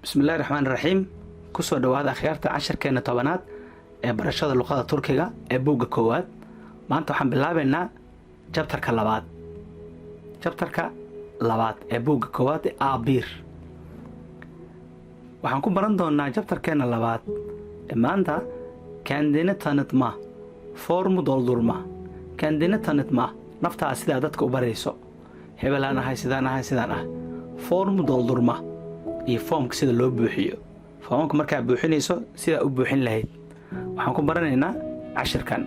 bismillahi raxmaani raxiim kusoo dhawaada akhyaarta casharkeena tobanaad ee barashada luqada turkiga ee buugga koowaad. maanta waxaan bilaabaynaa jabtarka labaad ee buugga koowaad ee aabiir. waxaan ku baran doonaa jabtarkeena labaad ee maanta kendini tanıtma, formu doldurma. kendini tanıtma, naftaa sidaa dadka u barayso, hebelaan ahay sidaan ah. formu doldurma iyo foomka sida loo buuxiyo. foomka markaa buuxinayso sidaa u buuxin lahayd. waxaan ku baranaynaa cashirkan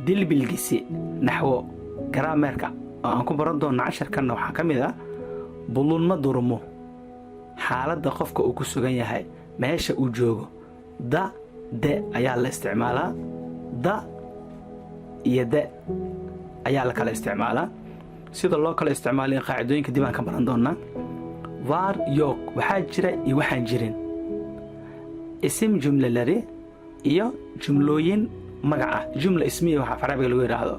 dil bilgisi, naxwo, garaameerka oo aan ku baran doonno cashirkanna waxaa ka mid ah bulunma durumo, xaaladda qofka uu ku sugan yahay, meesha uu joogo. da de ayaa la isticmaalaa, da iyo de ayaa la kala isticmaalaa. sida loo kala isticmaalayo qaacidooyinka dib aan ka baran doonaa. var yok, waxaa jira iyo waxaan jirin. isim jumlaleri iyo jumlooyin magaca. jumla ismiya waxa carabiga lagu yidhaahdo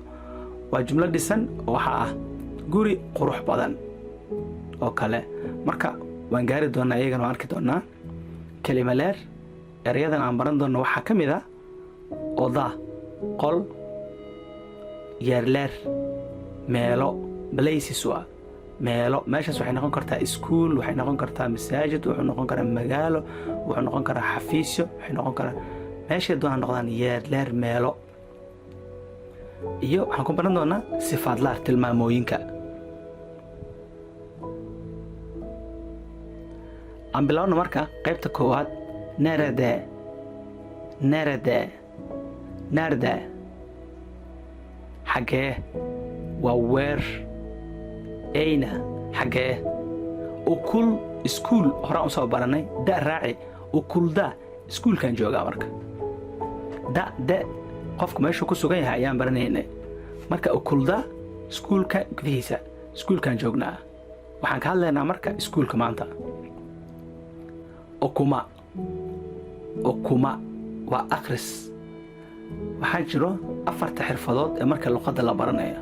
waa jumlo dhisan oo waxa ah guri qurux badan oo kale. marka waan gaari doonaa, iyagana waan arki doonaa. kelimaleer, erayadan aan baran doonno waxaa ka mid ah oda, qol, yeerleer, meelo, places waa meelo. meeshaas waxay noqon kartaa iskuul, waxay noqon kartaa masaajid, wuxuu noqon karaa magaalo, wuxuu noqon karaa xafiisyo, waxay noqon karaa meeshay doonaan noqdaan yeerleer, meelo. iyo waxaan ku baran doonaa sifaadlaar, tilmaamooyinka. aan bilowno marka qaybta koowaad. nerede xagee waa weer. ayna xagee. ukul, iskuul horaan u soo baranay. da raaci, ukulda, iskuulkaan joogaa. marka de qofku meeshuu ku sugan yahay ayaan baranaynay. marka ukulda, iskuulka gudihiisa, iskuulkaan joognaa. waxaan ka hadlaynaa marka iskuulka maanta. ukuma waa akhris. waxaa jiro 4 xirfadood ee marka luqadda la baranayo.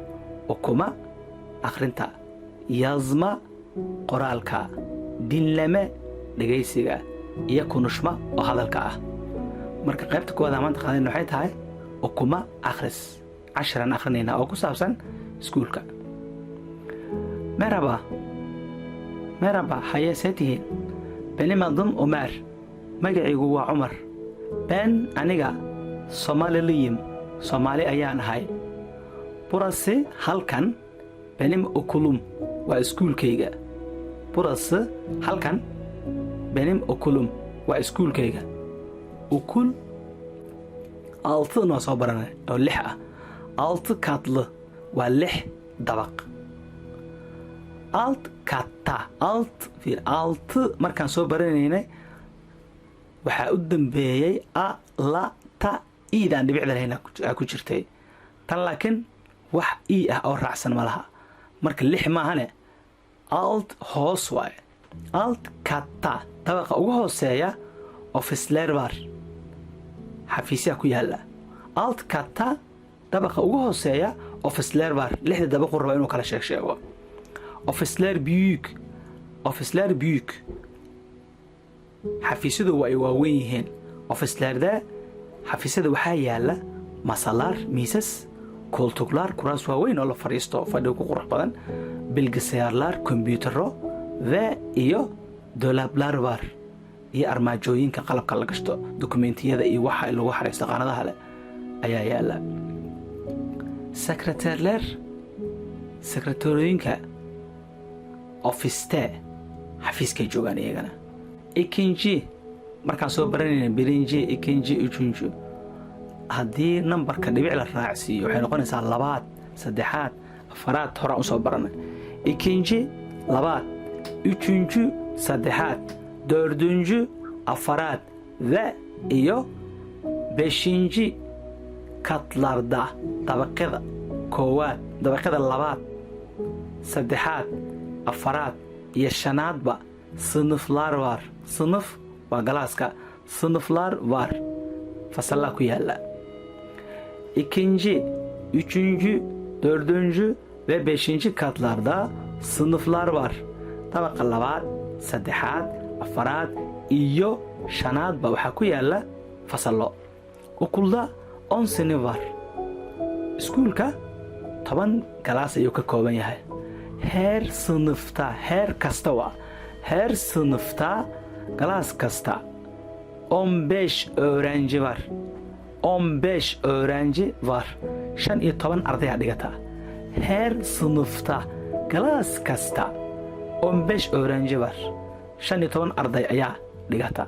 ukuma, akhrinta. yazma, qoraalka. dinleme, dhegaysiga. iyo kunushma oo hadalka ah. marka qaybta koowaad maanta qaadayna waxay tahay ukuma, akhris. casharaan akhrinaynaa oo ku saabsan iskuulka. merhaba, hayee see tihiin? benim adım Ömer, magacaygu waa cumar. ben aniga soomaaliliyim, soomaali ayaan ahay. burası halkan benim okulum, waa iskuulkayga. burası halkan benim okulum, waa iskuulkayga. ukul 6 noo soo baranay oo 6 ah. 6 katlı waa 6 dabaq. alt katta, alt markaan soo baranaynay waxaa u dambeeyey a, la, ta, iidaan dhibicda lahayn ku jirtay. tan laakiin wax ii ah oo raacsan ma laha. marka 6 maahane alt hoos waaye. alt katta, dabaqa ugu hooseeya ofisleer var, xafiisyaa ku yaalla. alt katta, dabaqa ugu hooseeya ofisleer var. 6 dabaqu raba inuu kala sheego. ofisleer büyük, xafiisyadu waa ay waaweyn yihiin. ofisleerde xafiisyada waxaa yaalla masalar, miisas, koltuklar, kuraas waaweyn oo la fadhiisto, fadhiga ku qurux badan. bilgisayarlar, kombiyuutarro, ve iyo dolablar var, iyo armaajooyinka qalabka la gashto, dokumentiyada iyo waxa lagu xaraysto qaanadaha leh ayaa yaalla. sekretarooyinka ofiste, xafiiskay joogaan iyagana. ikinci, markaan soo baranayna birinji, ikinci, uchunju. haddii nambarka dhibic la raacsiiyo waxay noqonaysaa 2, 3, 4. horaan u soo baranay. ikinci, 2, üçüncü, 3, 4, 4 ve iyo 5. katlarda, dabaqada koowaad, dabaqada 2, 3, 4 iyo 5 sınıflar var. sınıf waa galaaska. sınıflar var, fasallaa ku yaalla. ikinci, üçüncü, 4. ve 5. katlarda sınıflar var. dabaqa 2, 3, afaraad iyo shanaadba waxaa ku yaalla fasallo. Okulda 10 sınıf var. Iskuulka 10 galaas ayuu ka kooban yahay. Her sınıfta, her sınıfta galaas kasta 15 öğrenci var. 15 öğrenci var. 15 ardaya dhigata. Her sınıfta galaas kasta 15 öğrenci var. 15 arday ayaa dhigata.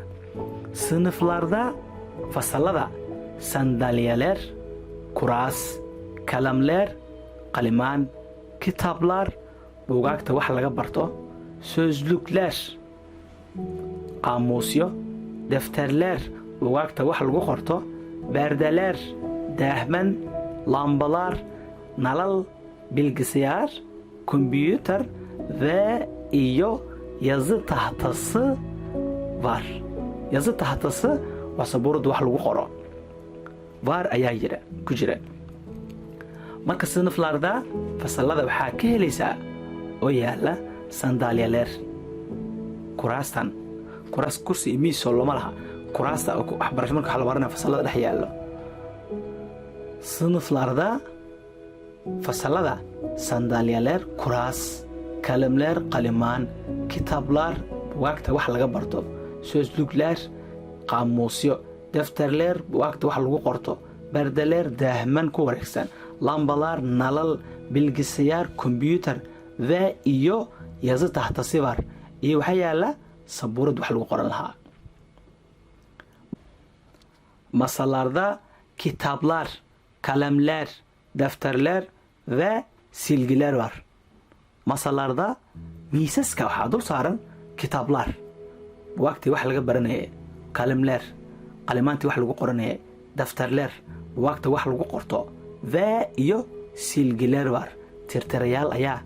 Sınıflarda, fasallada sandalyeler, kuraas, kalamler, qalimaan, kitaplar, buugaagta wax laga barto, sözlükler, qaamuusyo, defterler, buugaagta wax lagu qorto, berdeler, daahman, lambalar, nalal, bilgisayar, kombiyuutar ve iyo yazı tahtası var. Yazı tahtası waa sabuurada wax lagu qoro. Var ayaa ku jira. Marka sınıflarda, fasallada waxaa ka helaysaa oo yaalla sandalyeler, kuraastan, kuraas kursi iyo miis lama laha, kuraasta waxbarasho marka waxa la baranaya fasallada dhex yaallo. Sınıflarda, fasallada sandalyeler, kuraas, kalemler, qalimaan, kitaplar, buugaagta wax laga barto, sözlükler, qaamuusyo, defterler, buugaagta wax lagu qorto, berdeler, daahman ku wareegsan, lambalar, nalal, bilgisayar, kombiyuutar ve iyo yazı tahtası var. Iyo waxaa yaalla sabuurad wax lagu qoran lahaa. Masalarda kitaplar, kalemler, defterler ve silgiler var. Masalarda miisaska waxaa dul saaran kitaplar, buugaagtii wax laga baranayay, kalemler, qalimaantii wax lagu qoranayay, defterler, buugaagta wax lagu qorto ve iyo silgiler var. Tirtirayaal ayaa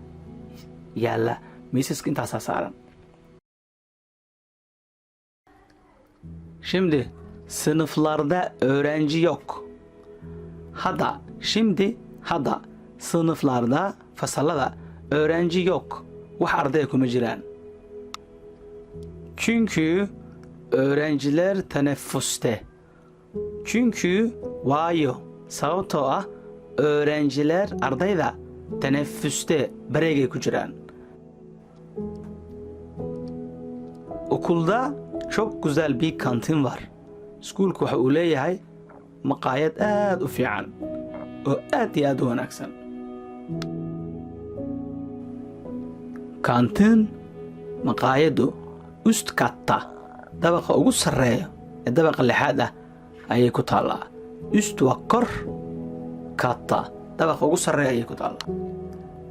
yaalla. Miisaska intaasaa saaran. Şimdi sınıflarda öğrenci yok. Hadda sınıflarda, fasallada öğrenci yok. Wax arday kuma jiraan. Çünkü öğrenciler teneffüste. Çünkü waayo sababtoo ah öğrenciler, ardayda teneffüste bareegay ku jiraan. Okulda çok güzel bir kantin var. Iskuulku waxa uu leeyahay maqaayad aad u fiican oo aad iyo aad u wanaagsan. Kantin, maqaayadu üst katta, dabaqa ugu sarreeya ee dabaqa lixaad ah ayay ku taallaa. Üst waa kor, katta, dabaqa ugu sarreeya ayay ku taallaa.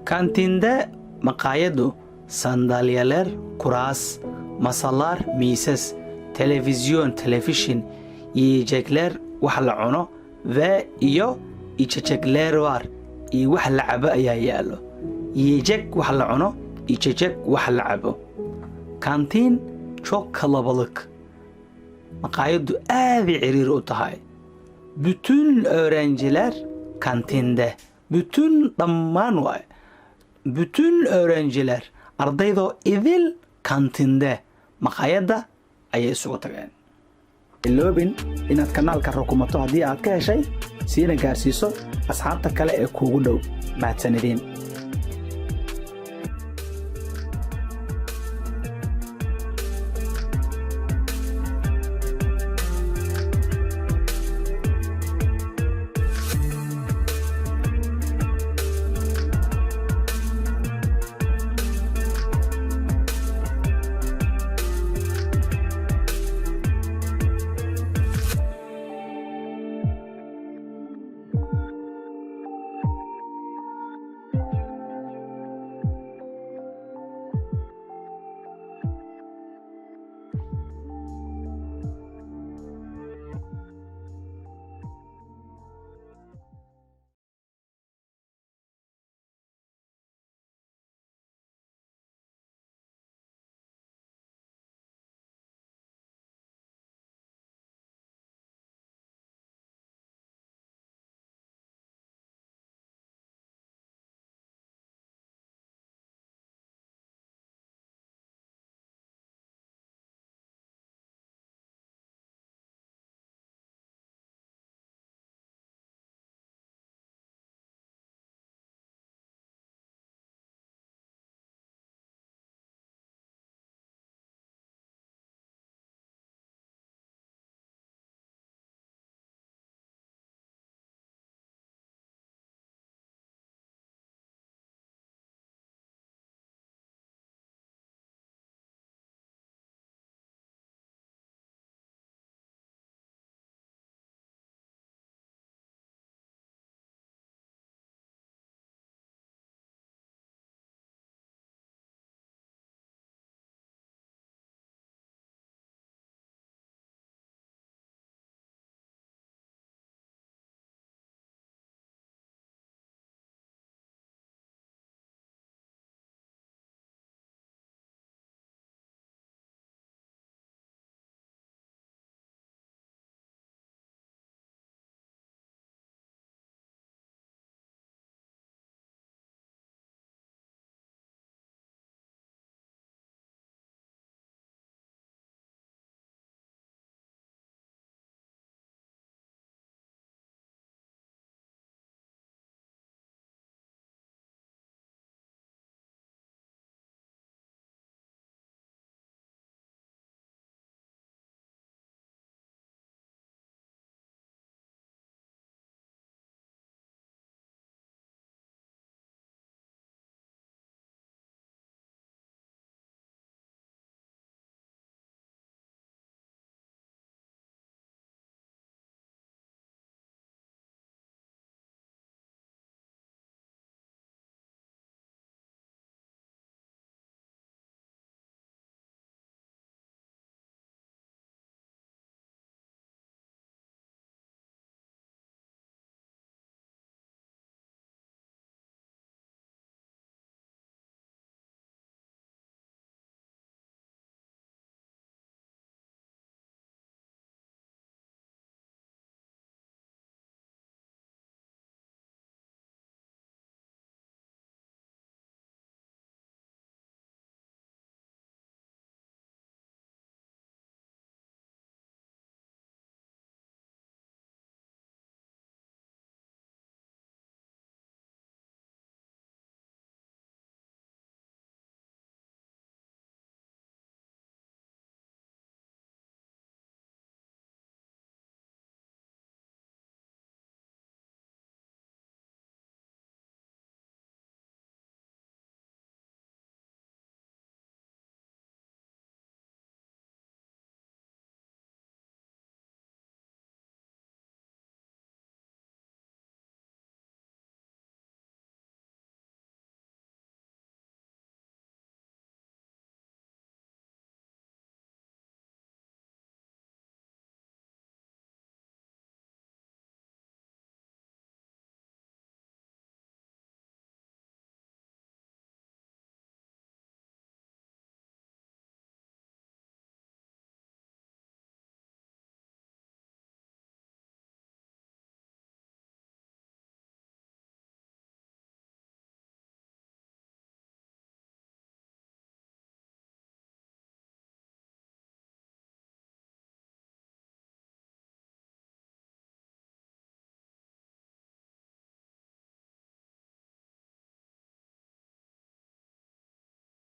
Kantinde maqaayadu sandalyeler, kuraas, masalar, miisas, telefishin, yiyecekler, wax la cuno ve iyo içecekler var. Iyo wax la cabo ayaa yaallo. Yiyecek wax la cuno, içecek wax la cabo. Kantiin çok kalabalık. Maqaayadu aad ay ciriiri u tahay. Bütün öğrenciler kantinde. Bütün dhammaan waay. Bütün öğrenciler, ardaydoo idil kantinde. Maqaayadda ayay isugu tageen. Iloobin inaad kanaalka rukumato haddii aad ka heshay, siina gaarsiiso asxaabta kale ee kuugu dhow. Mahadsanidin.